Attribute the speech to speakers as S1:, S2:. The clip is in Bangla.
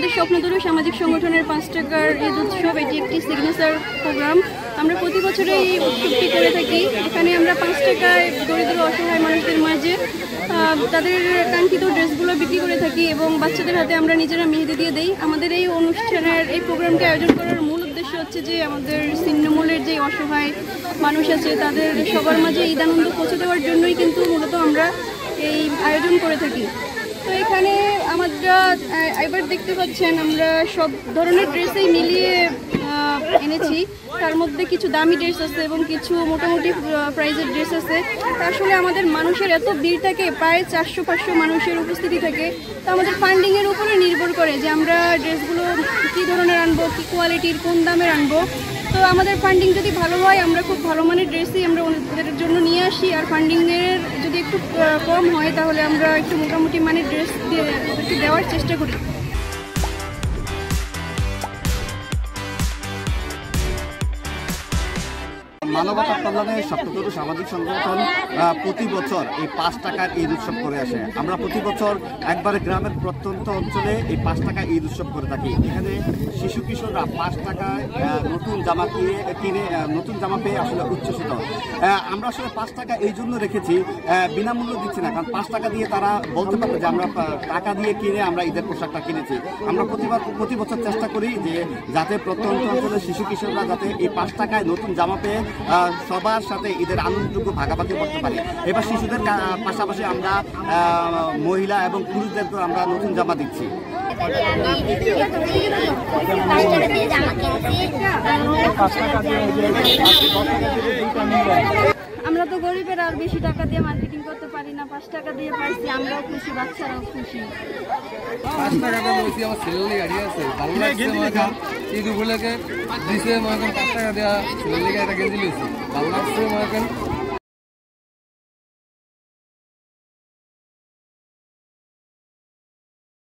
S1: আমাদের স্বপ্নদূর সামাজিক সংগঠনের 5 টাকার ঈদ উৎসব, এটি একটি সিগনেচার প্রোগ্রাম। আমরা প্রতি বছর এই উৎসবটি করে থাকি। এখানে আমরা 5 টাকায় দরিদ্র অসহায় মানুষদের মাঝে তাদের কাঙ্ক্ষিত ড্রেসগুলো বিক্রি করে থাকি এবং বাচ্চাদের হাতে আমরা নিজেরা মেহেদি দিয়ে দেই। আমাদের এই অনুষ্ঠানের এই প্রোগ্রামটি আয়োজন করার মূল উদ্দেশ্য হচ্ছে যে আমাদের ছিন্নমূলের যে অসহায় মানুষ আছে তাদের সবার মাঝে ঈদ আনন্দ পৌঁছে দেওয়ার জন্যই কিন্তু মূলত আমরা এই আয়োজন করে থাকি। তো এখানে আমরা এবার দেখতে পাচ্ছেন আমরা সব ধরনের ড্রেসই মিলিয়ে এনেছি। তার মধ্যে কিছু দামি ড্রেস আছে এবং কিছু মোটামুটি প্রাইজের ড্রেস আছে। আসলে আমাদের মানুষের এত ভিড় থাকে, প্রায় 400-500 মানুষের উপস্থিতি থাকে। তো আমাদের ফান্ডিংয়ের উপরে নির্ভর করে যে আমরা ড্রেসগুলো কী ধরনের আনবো, কী কোয়ালিটির, কোন দামের আনবো। তো আমাদের ফান্ডিং যদি ভালো হয় আমরা খুব ভালো মানের ড্রেসই আমরা ওদের জন্য নিয়ে আসি, আর ফান্ডিংয়ের যদি একটু কম হয় তাহলে আমরা একটু মোটামুটি মানের ড্রেস ওদেরকে দেওয়ার চেষ্টা করি।
S2: মানবতা কল্যাণের স্বপ্নদূর সামাজিক সংগঠন প্রতি বছর এই 5 টাকার ঈদ উৎসব করে আসে। আমরা প্রতি বছর একবারে গ্রামের প্রত্যন্ত অঞ্চলে এই 5 টাকা ঈদ উৎসব করে থাকি। এখানে শিশু কিশোররা 5 টাকায় নতুন জামা কিনে নতুন জামা পেয়ে আসলে উচ্ছ্বসিত। আমরা আসলে 5 টাকা এই জন্য রেখেছি, বিনামূল্য দিচ্ছি না, কারণ 5 টাকা দিয়ে তারা বলতে পারবে যে আমরা টাকা দিয়ে কিনে আমরা ঈদের পোশাকটা কিনেছি। আমরা প্রতি বছর চেষ্টা করি যে যাতে প্রত্যন্ত অঞ্চলের শিশু কিশোররা যাতে এই 5 টাকায় নতুন জামা পেয়ে সবার সাথে ঈদের আনন্দটুকু ভাগাভাগি করতে পারি। এবার শিশুদের পাশাপাশি আমরা মহিলা এবং পুরুষদেরকেও আমরা নতুন জামা দিচ্ছি।
S1: আমরা তো গরিবের, আর বেশি টাকা দিয়ে মার্কেটিং করতে পারি না। 5 টাকা দিয়ে পাইছি, আমরাও খুশি, বাচ্চারাও খুশি।
S3: 5 টাকাটা বলছি আমার ছেলের গাড়ি আছে, ভালো লাগছে। ঈদ উপলক্ষে দিছে 5 টাকা দেওয়া ছেলের একটা গেঞ্জি লিয়েছি, ভালো লাগছে।